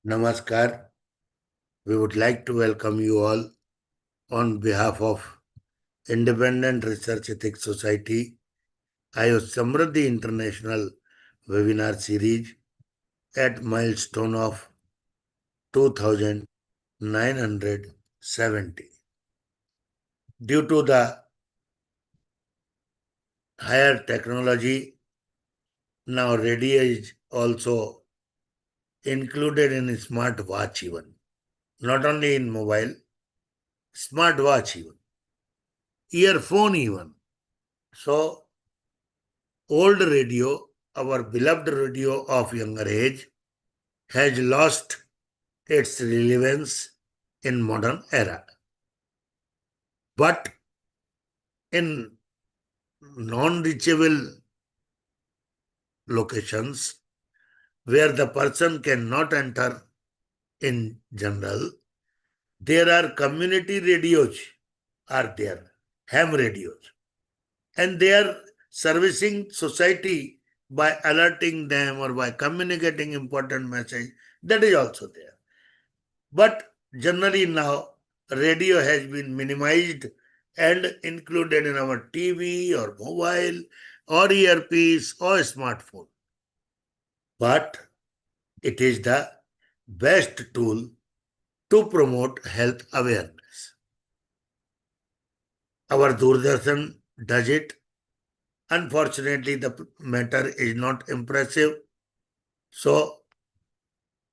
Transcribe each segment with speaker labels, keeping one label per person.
Speaker 1: Namaskar. We would like to welcome you all on behalf of Independent Research Ethics Society, AYUSH Samriddhi International Webinar Series at milestone of 2970. Due to the higher technology, now radio is also included in smartwatch even. Not only in mobile, smartwatch even, earphone even. So, old radio, our beloved radio of younger age, has lost its relevance in modern era. But in non-reachable locations where the person cannot enter in general, there are community radios are there, ham radios, and they are servicing society by alerting them or by communicating important message. That is also there. But generally now, radio has been minimized and included in our TV or mobile or earpiece or smartphone. But it is the best tool to promote health awareness. Our Doordarshan does it. Unfortunately, the matter is not impressive. So,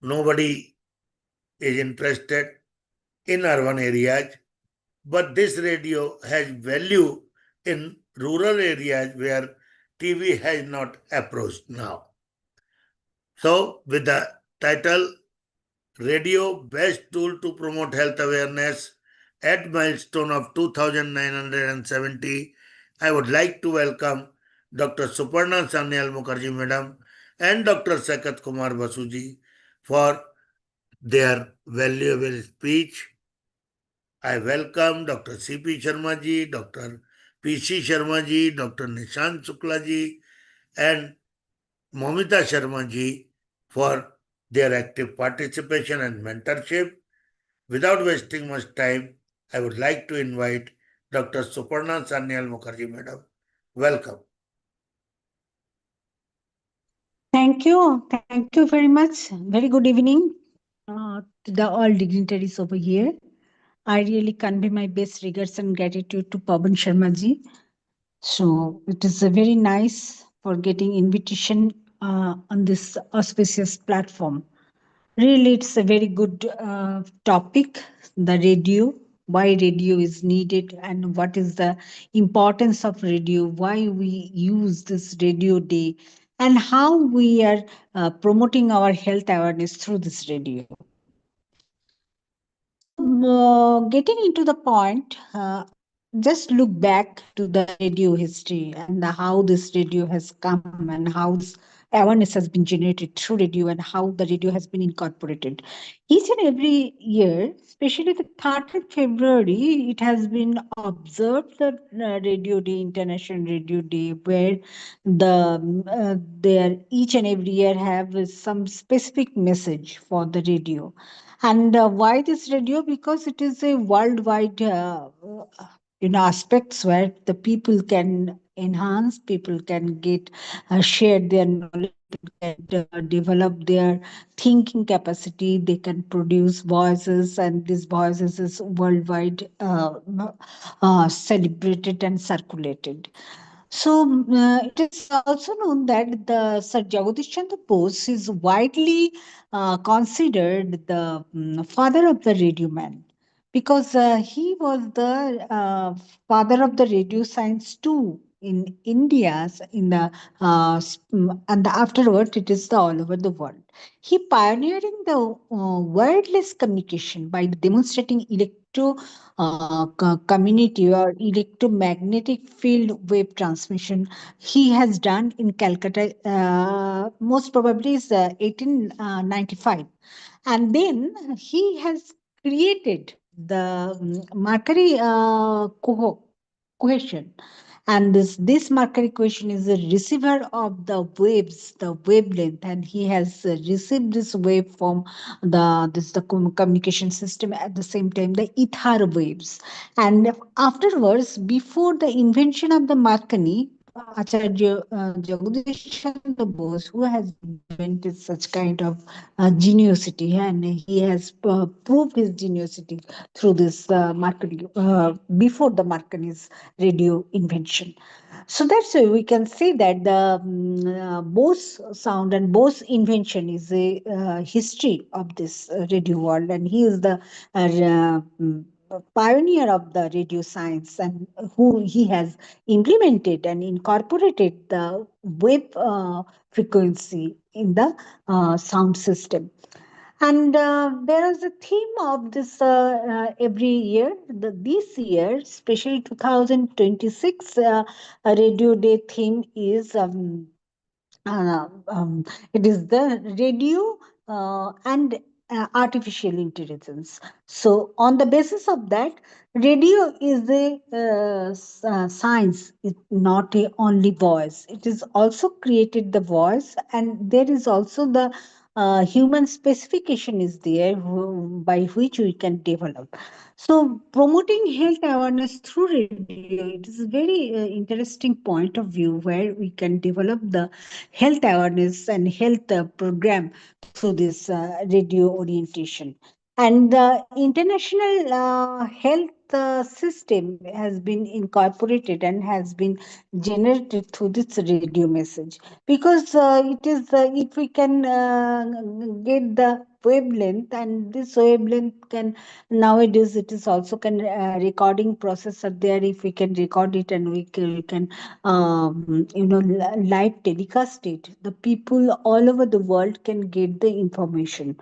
Speaker 1: nobody is interested in urban areas. But this radio has value in rural areas where TV has not approached now. So, with the title Radio Best Tool to Promote Health Awareness at milestone of 2970, I would like to welcome Dr. Suparna Sanyal Mukherjee Madam and Dr. Sakat Kumar Basuji for their valuable speech. I welcome Dr. C.P. Sharma ji, Dr. P.C. Sharma ji, Dr. Nishant Shukla ji, and Momita Sharma ji for their active participation and mentorship. Without wasting much time, I would like to invite Dr. Suparna Sanyal Mukherjee Madam. Welcome.
Speaker 2: Thank you. Thank you very much. Very good evening to the all dignitaries over here. I really convey my best regards and gratitude to Pawan Sharma ji. So it is a very nice for getting invitation on this auspicious platform. Really, it's a very good topic, the radio, why radio is needed, and what is the importance of radio, why we use this radio day, and how we are promoting our health awareness through this radio. So, getting into the point, just look back to the radio history and how this radio has come and how this awareness has been generated through radio and how the radio has been incorporated. Each and every year, especially the 13th February, it has been observed the Radio Day, International Radio Day, where there each and every year have some specific message for the radio. And why this radio? Because it is a worldwide, aspects where the people can enhance, people can get share their knowledge, can develop their thinking capacity. They can produce voices, and these voices is worldwide celebrated and circulated. So it is also known that the Sir Jagadish Chandra Bose is widely considered the father of the radio man because he was the father of the radio science too in India in the and afterward it is the all over the world. He pioneering the wireless communication by demonstrating community or electromagnetic field wave transmission. He has done in Calcutta, most probably is 1895. And then he has created the Mercury cohesion. And this Mercury equation is a receiver of the waves, the wavelength, and he has received this wave from the communication system, at the same time the ether waves. And afterwards, before the invention of the Marconi, Acharya Jagadish Chandra Bose, who has invented such kind of geniosity, and he has proved his geniosity through this Marconi, before the Marconi's radio invention. So that's why we can say that the Bose sound and Bose invention is a history of this radio world, and he is the pioneer of the radio science, and who he has implemented and incorporated the wave frequency in the sound system. And there is a theme of this every year. This year, especially 2026, Radio Day theme is it is the radio and artificial intelligence. So, on the basis of that, radio is the science, it's not a only voice. It is also created the voice, and there is also the human specification is there by which we can develop. So, promoting health awareness through radio, it is a very interesting point of view where we can develop the health awareness and health program through this radio orientation. And the international health system has been incorporated and has been generated through this radio message, because it is if we can get the wavelength, and this wavelength can, nowadays it is also can recording process are there. If we can record it and we can live telecast it, the people all over the world can get the information,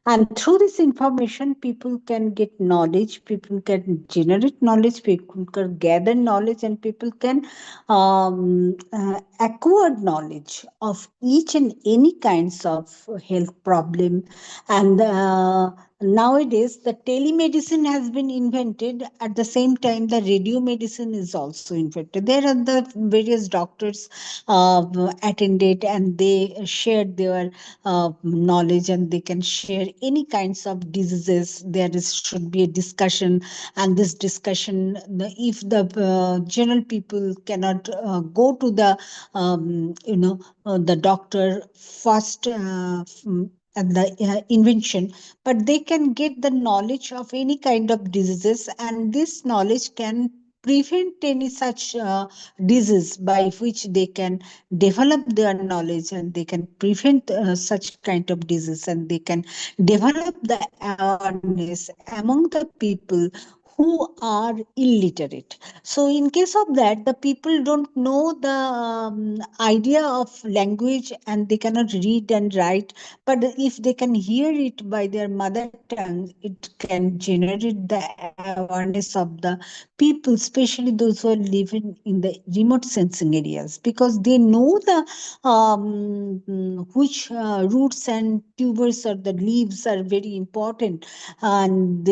Speaker 2: and through this information people can get knowledge, people can generate knowledge, people can gather knowledge, and people can acquire knowledge of each and any kinds of health problem. And nowadays the telemedicine has been invented, at the same time the radio medicine is also invented. There are the various doctors attended, and they shared their knowledge, and they can share any kinds of diseases. There is should be a discussion, and this discussion, if the general people cannot go to the the doctor first at the invention, but they can get the knowledge of any kind of diseases, and this knowledge can prevent any such disease, by which they can develop their knowledge, and they can prevent such kind of disease, and they can develop the awareness among the people who are illiterate. So in case of that, the people don't know the idea of language, and they cannot read and write, but if they can hear it by their mother tongue, it can generate the awareness of the people, especially those who are living in the remote sensing areas, because they know the which roots and tubers or the leaves are very important, and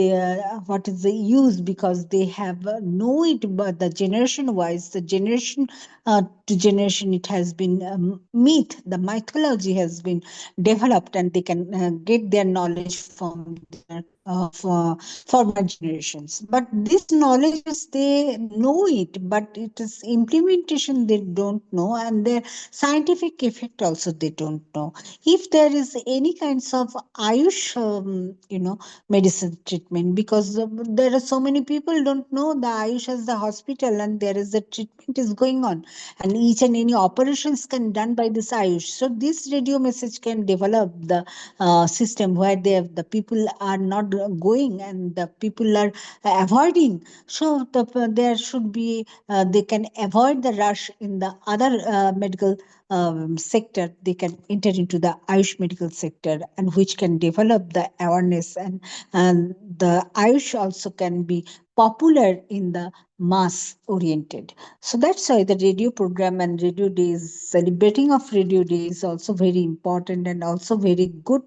Speaker 2: what is the use, because they have know it, but the generation wise, the generation to generation, it has been myth, the mythology has been developed, and they can get their knowledge from their former generations. But this knowledge is, they know it, but it is implementation they don't know, and their scientific effect also they don't know. If there is any kinds of Ayush medicine treatment, because there are so many people don't know the Ayush as the hospital, and there is a treatment is going on, and each and any operations can done by this Ayush. So this radio message can develop the system where the people are not going, and the people are avoiding. So there should be they can avoid the rush in the other medical sector. They can enter into the Ayush medical sector, and which can develop the awareness, and the Ayush also can be popular in the mass oriented. So that's why the radio program and radio days, celebrating of radio day is also very important, and also very good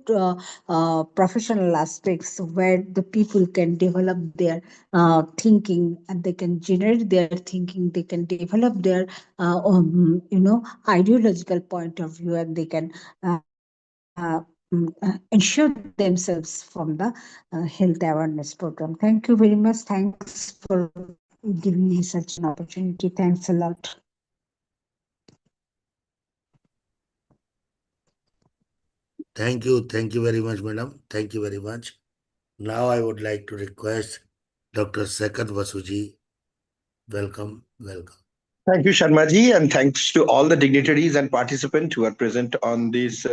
Speaker 2: professional aspects where the people can develop their thinking, and they can generate their thinking, they can develop their ideological point of view, and they can ensure themselves from the health awareness program. Thank you very much. Thanks for giving me such an opportunity. Thanks a lot.
Speaker 1: Thank you very much, madam. Thank you very much. Now I would like to request Dr. Sakat Vasuji. Welcome, welcome.
Speaker 3: Thank you, Sharma ji, and thanks to all the dignitaries and participants who are present on this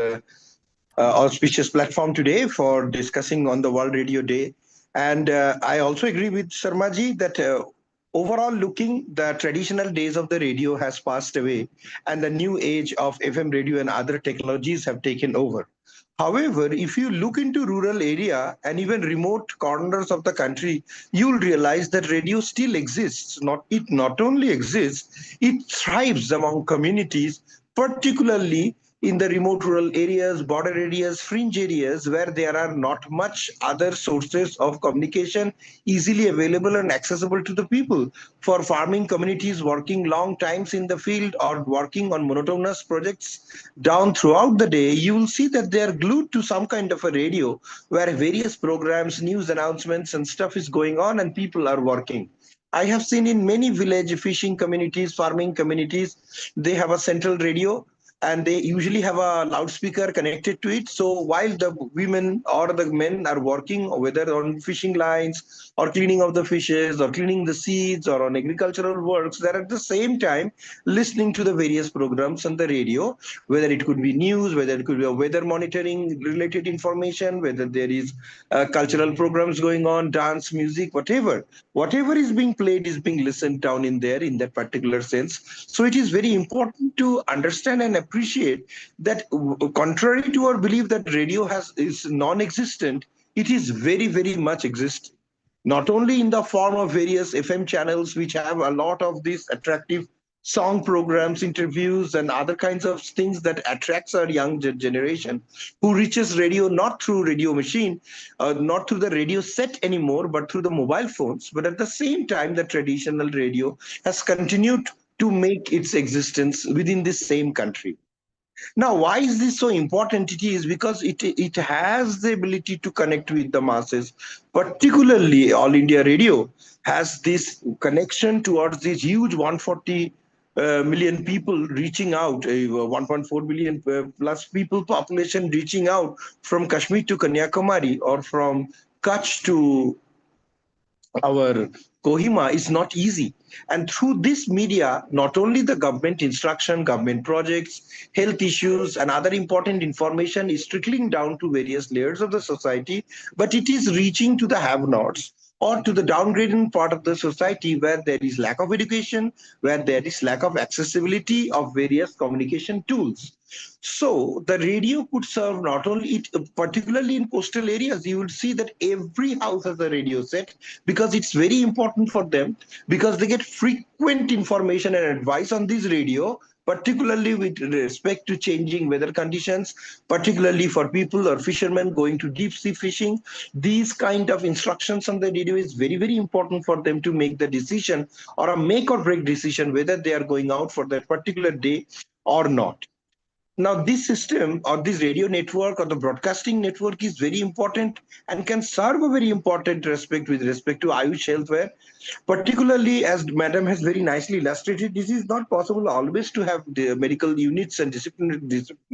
Speaker 3: auspicious platform today for discussing on the World Radio Day. And I also agree with Sharma ji that overall looking, the traditional days of the radio has passed away and the new age of FM radio and other technologies have taken over. However, if you look into rural area and even remote corners of the country, you'll realize that radio still exists. It not only exists, it thrives among communities, particularly in the remote rural areas, border areas, fringe areas where there are not much other sources of communication easily available and accessible to the people. For farming communities working long times in the field or working on monotonous projects down throughout the day, you will see that they are glued to some kind of a radio where various programs, news announcements, and stuff is going on and people are working. I have seen in many village fishing communities, farming communities, they have a central radio and they usually have a loudspeaker connected to it. So while the women or the men are working, whether on fishing lines or cleaning of the fishes or cleaning the seeds or on agricultural works, they're at the same time listening to the various programs on the radio, whether it could be news, whether it could be a weather monitoring related information, whether there is cultural programs going on, dance, music, whatever is being played is being listened down in there in that particular sense. So it is very important to understand and appreciate that contrary to our belief that radio is non-existent, it is very, very much existing. Not only in the form of various FM channels, which have a lot of these attractive song programs, interviews, and other kinds of things that attracts our young generation, who reaches radio not through radio machine, not through the radio set anymore, but through the mobile phones. But at the same time, the traditional radio has continued to make its existence within this same country. Now, why is this so important? It is because it has the ability to connect with the masses, particularly All India Radio has this connection towards this huge 140 million people reaching out, 1.4 billion plus people population reaching out from Kashmir to Kanyakumari or from Kutch to our Kohima is not easy. And through this media, not only the government instruction, government projects, health issues, and other important information is trickling down to various layers of the society, but it is reaching to the have-nots or to the downgrading part of the society where there is lack of education, where there is lack of accessibility of various communication tools. So the radio could serve not only it, particularly in coastal areas, you will see that every house has a radio set because it's very important for them because they get frequent information and advice on this radio, particularly with respect to changing weather conditions, particularly for people or fishermen going to deep sea fishing. These kind of instructions on the radio is very, very important for them to make the decision or a make or break decision whether they are going out for that particular day or not. Now, this system or this radio network or the broadcasting network is very important and can serve a very important respect with respect to Ayush healthcare. Particularly, as Madam has very nicely illustrated, this is not possible always to have the medical units and disciplinary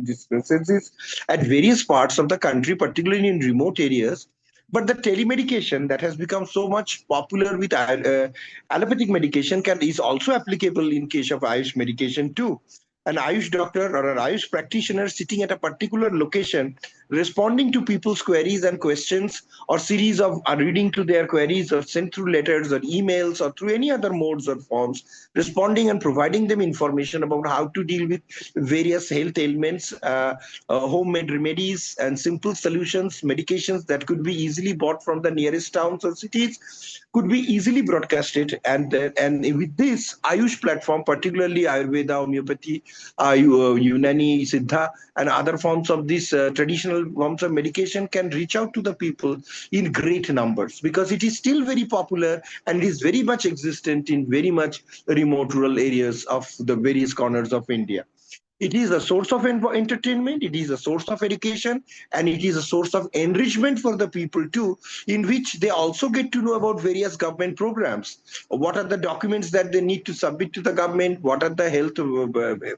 Speaker 3: dispensaries at various parts of the country, particularly in remote areas. But the telemedication that has become so much popular with allopathic medication is also applicable in case of Ayush medication too. An Ayush doctor or an Ayush practitioner sitting at a particular location responding to people's queries and questions, or series of reading to their queries, or sent through letters or emails or through any other modes or forms, responding and providing them information about how to deal with various health ailments, homemade remedies and simple solutions, medications that could be easily bought from the nearest towns or cities, could be easily broadcasted. And with this Ayush platform, particularly Ayurveda, homeopathy, Unani, Siddha, and other forms of these traditional forms of medication can reach out to the people in great numbers, because it is still very popular and is very much existent in very much remote rural areas of the various corners of India. It is a source of entertainment, it is a source of education, and it is a source of enrichment for the people too, in which they also get to know about various government programs. What are the documents that they need to submit to the government? What are the health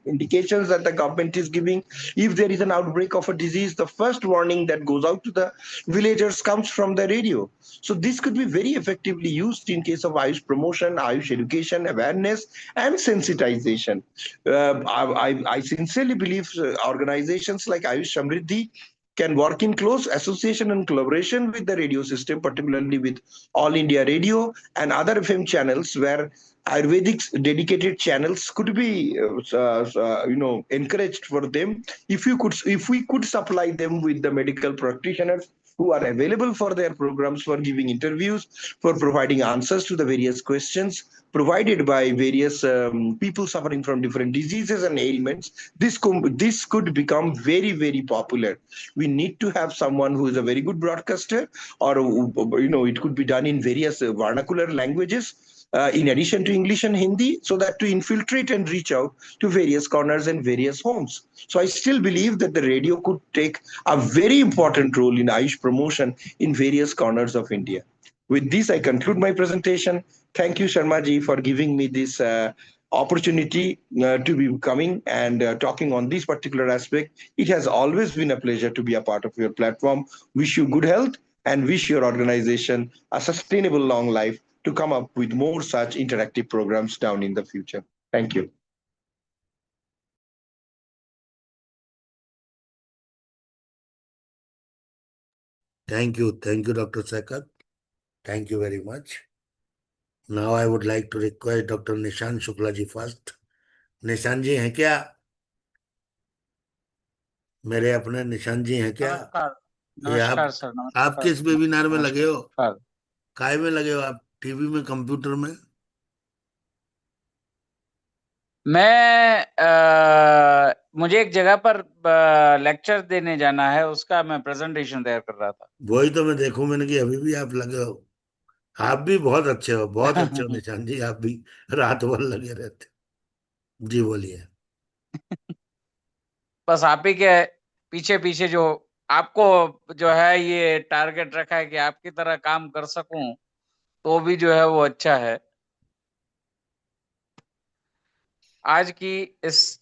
Speaker 3: indications that the government is giving? If there is an outbreak of a disease, the first warning that goes out to the villagers comes from the radio. So this could be very effectively used in case of Ayush promotion, Ayush education, awareness, and sensitization. I sincerely believe organizations like Ayush Samriddhi can work in close association and collaboration with the radio system, particularly with All India Radio and other FM channels, where Ayurvedic dedicated channels could be, encouraged for them. If we could supply them with the medical practitioners who are available for their programs, for giving interviews, for providing answers to the various questions provided by various people suffering from different diseases and ailments, this could become very, very popular. We need to have someone who is a very good broadcaster, or it could be done in various vernacular languages, in addition to English and Hindi, so that to infiltrate and reach out to various corners and various homes. So I still believe that the radio could take a very important role in Ayush promotion in various corners of India. With this, I conclude my presentation. Thank you, Sharma ji, for giving me this opportunity to be coming and talking on this particular aspect. It has always been a pleasure to be a part of your platform. Wish you good health and wish your organization a sustainable long life to come up with more such interactive programs down in the future. Thank you.
Speaker 1: Thank you, Dr. Sakat. Thank you very much. Now I would like to request Dr. Nishan Shukla ji first. निशान जी हैं क्या? मेरे अपने निशान जी हैं क्या? ये
Speaker 4: नमस्कार सर। नमस्कार।
Speaker 1: आप किस वेबिनार में लगे हो?
Speaker 4: नमस्कार।
Speaker 1: काय में लगे हो आप? टीवी में, कंप्यूटर में?
Speaker 4: मैं मुझे एक जगह पर लेक्चर देने जाना है, उसका मैं प्रेजेंटेशन तैयार कर रहा था।
Speaker 1: वही तो मैं देखूं मैंने कि अभी भी आप लगे हो। आप भी बहुत अच्छे हो, बहुत अच्छे हो निशान जी, आप भी रात भर लगे रहते। जी बोलिए।
Speaker 4: बस आप ही के पीछे पीछे जो आपको जो है ये टारगेट रखा है कि आपकी तरह काम कर सकूं, तो भी जो है वो अच्छा है। आज की इस